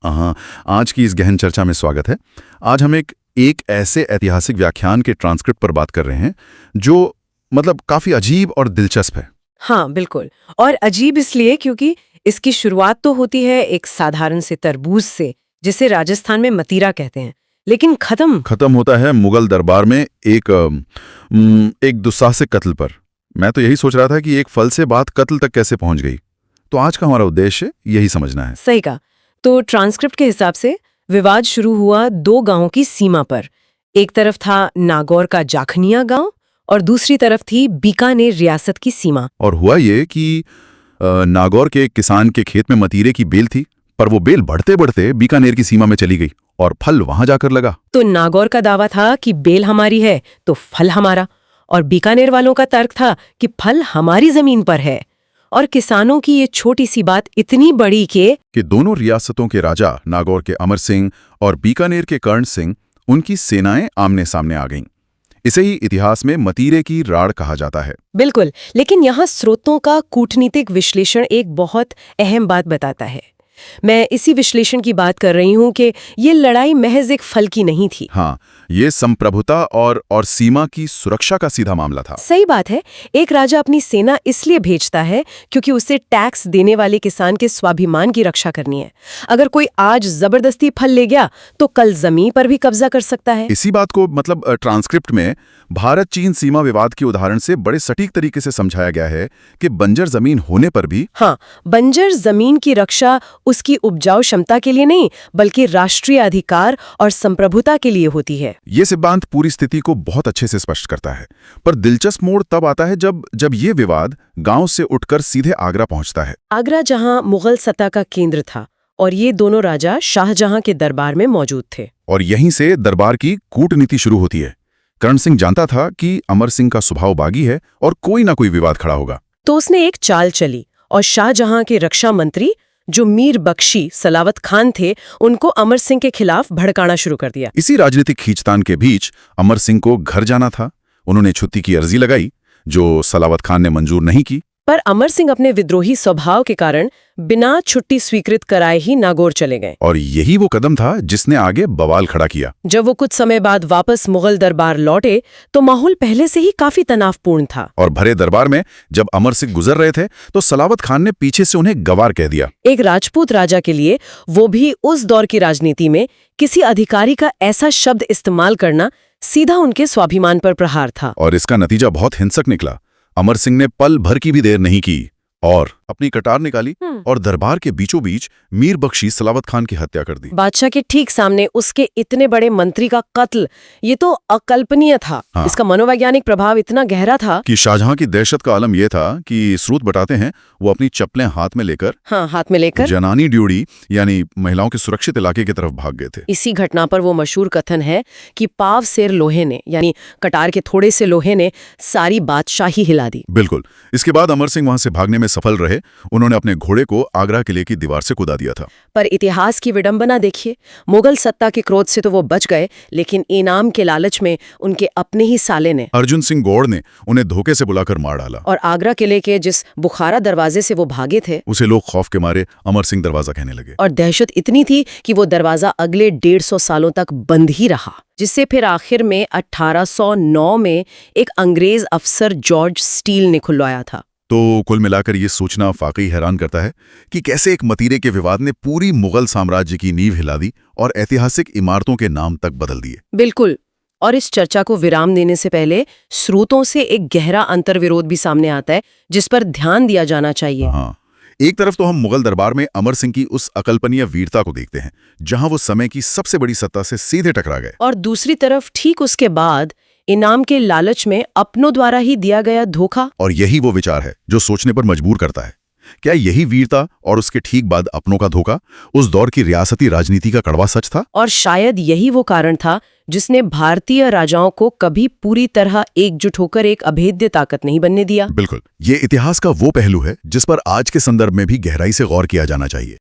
हाँ, आज की इस गहन चर्चा में स्वागत है। आज हम एक ऐसे ऐतिहासिक व्याख्यान के ट्रांसक्रिप्ट पर बात कर रहे हैं जो मतलब काफी अजीब और दिलचस्प है। हाँ, बिल्कुल। और अजीब इसलिए क्योंकि इसकी शुरुआत तो होती है एक साधारण से तरबूज से, जिसे राजस्थान में मतीरा कहते हैं, लेकिन खत्म होता है मुगल दरबार में एक दुस्साहसिक कत्ल पर। मैं तो यही सोच रहा था कि एक फल से बात कत्ल तक कैसे पहुंच गई। तो आज का हमारा उद्देश्य यही समझना है। सही कहा। तो ट्रांसक्रिप्ट के हिसाब से विवाद शुरू हुआ दो गांवों की सीमा पर। एक तरफ था नागौर का जाखनिया गांव और दूसरी तरफ थी बीकानेर रियासत की सीमा। और हुआ ये कि नागौर के एक किसान के खेत में मतीरे की बेल थी, पर वो बेल बढ़ते बढ़ते बीकानेर की सीमा में चली गई और फल वहां जाकर लगा। तो नागौर का दावा था कि बेल हमारी है तो फल हमारा, और बीकानेर वालों का तर्क था कि फल हमारी जमीन पर है। और किसानों की ये छोटी सी बात इतनी बड़ी कि दोनों रियासतों के राजा, नागौर के अमर सिंह और बीकानेर के कर्ण सिंह, उनकी सेनाएं आमने सामने आ गईं। इसे ही इतिहास में मतीरे की राड़ कहा जाता है। बिल्कुल, लेकिन यहाँ स्रोतों का कूटनीतिक विश्लेषण एक बहुत अहम बात बताता है। मैं इसी विश्लेषण की बात कर रही हूँ कि ये लड़ाई महज एक फल की नहीं थी। हाँ, ये संप्रभुता और सीमा की सुरक्षा का सीधा मामला था। सही बात है। एक राजा अपनी सेना इसलिए भेजता है क्योंकि उसे टैक्स देने वाले किसान के स्वाभिमान की रक्षा करनी है। अगर कोई आज जबरदस्ती फल ले गया तो कल जमीन पर भी कब्जा कर सकता है। इसी बात को ट्रांसक्रिप्ट में भारत चीन सीमा विवाद के उदाहरण से बड़े सटीक तरीके से समझाया गया है कि बंजर जमीन होने पर भी बंजर जमीन की रक्षा उसकी उपजाऊ क्षमता के लिए नहीं, बल्कि राष्ट्रीय अधिकार और संप्रभुता के लिए होती है। ये सिद्धांत पूरी स्थिति को बहुत अच्छे से स्पष्ट करता है। पर दिलचस्प मोड़ तब आता है जब ये विवाद गांव से उठकर सीधे आगरा पहुंचता है। आगरा जहां मुगल सत्ता का केंद्र था और ये दोनों राजा शाहजहां के दरबार में मौजूद थे। और यहीं से दरबार की कूटनीति शुरू होती है। कर्ण सिंह जानता था कि अमर सिंह का स्वभाव बागी है और कोई ना कोई विवाद खड़ा होगा। तो उसने एक चाल चली और शाहजहां के रक्षा मंत्री जो मीर बख्शी सलावत खान थे, उनको अमर सिंह के खिलाफ भड़काना शुरू कर दिया। इसी राजनीतिक खींचतान के बीच अमर सिंह को घर जाना था। उन्होंने छुट्टी की अर्जी लगाई जो सलावत खान ने मंजूर नहीं की। पर अमर सिंह अपने विद्रोही स्वभाव के कारण बिना छुट्टी स्वीकृत कराए ही नागौर चले गए। और यही वो कदम था जिसने आगे बवाल खड़ा किया। जब वो कुछ समय बाद वापस मुगल दरबार लौटे तो माहौल पहले से ही काफी तनावपूर्ण था। और भरे दरबार में जब अमर सिंह गुजर रहे थे तो सलावत खान ने पीछे से उन्हें गवार कह दिया। एक राजपूत राजा के लिए, वो भी उस दौर की राजनीति में, किसी अधिकारी का ऐसा शब्द इस्तेमाल करना सीधा उनके स्वाभिमान पर प्रहार था। और इसका नतीजा बहुत हिंसक निकला। अमर सिंह ने पल भर की भी देर नहीं की और अपनी कटार निकाली और दरबार के बीचों बीच मीर बख्शी सलावत खान की हत्या कर दी। बादशाह के ठीक सामने उसके इतने बड़े मंत्री का कत्ल, ये तो अकल्पनीय था। इसका मनोवैज्ञानिक प्रभाव इतना गहरा था कि शाहजहां की दहशत का आलम यह था कि स्रोत बताते हैं वो अपनी चप्पलें हाथ में लेकर जनानी ड्यूटी यानी महिलाओं के सुरक्षित इलाके की तरफ भाग गए थे। इसी घटना पर वो मशहूर कथन है कि पाव सेर लोहे ने, यानी कटार के थोड़े से लोहे ने, सारी बादशाही हिला दी। बिल्कुल। इसके बाद अमर सिंह वहां से भागने में सफल रहे। उन्होंने अपने घोड़े को आगरा किले की दीवार से कूदा दिया था। पर इतिहास की विडंबना देखिए, मुगल सत्ता के क्रोध से तो वो बच गए, लेकिन इनाम के लालच में उनके अपने ही साले ने, अर्जुन सिंह गौड़ ने, उन्हें धोखे से बुलाकर मार डाला। और आगरा किले के जिस बुखारा दरवाजे से वो भागे थे, उसे लोग खौफ के मारे अमर सिंह दरवाजा कहने लगे। और दहशत इतनी थी कि वो दरवाजा अगले 150 सालों तक बंद ही रहा, जिससे फिर आखिर में 1809 में एक अंग्रेज अफसर जॉर्ज स्टील ने खुलवाया था। तो कुल मिलाकर ये सोचना वाकई हैरान करता है कि कैसे एक मतीरे के विवाद ने पूरी मुगल साम्राज्य की नींव हिला दी और ऐतिहासिक इमारतों के नाम तक बदल दिए। बिल्कुल। और इस चर्चा को विराम देने से पहले स्रोतों से एक गहरा अंतर्विरोध भी सामने आता है, जिस पर ध्यान दिया जाना चाहिए। हाँ, एक तरफ तो हम मुगल दरबार में अमर सिंह की उस अकल्पनीय वीरता को देखते हैं जहां वो समय की सबसे बड़ी सत्ता से सीधे टकरा गए, और दूसरी तरफ ठीक उसके बाद इनाम के लालच में अपनों द्वारा ही दिया गया धोखा। और यही वो विचार है जो सोचने पर मजबूर करता है। क्या यही वीरता और उसके ठीक बाद अपनों का धोखा उस दौर की रियासती राजनीति का कड़वा सच था? और शायद यही वो कारण था जिसने भारतीय राजाओं को कभी पूरी तरह एकजुट होकर एक अभेद्य ताकत नहीं बनने दिया। बिल्कुल। ये इतिहास का वो पहलू है जिस पर आज के संदर्भ में भी गहराई से गौर किया जाना चाहिए।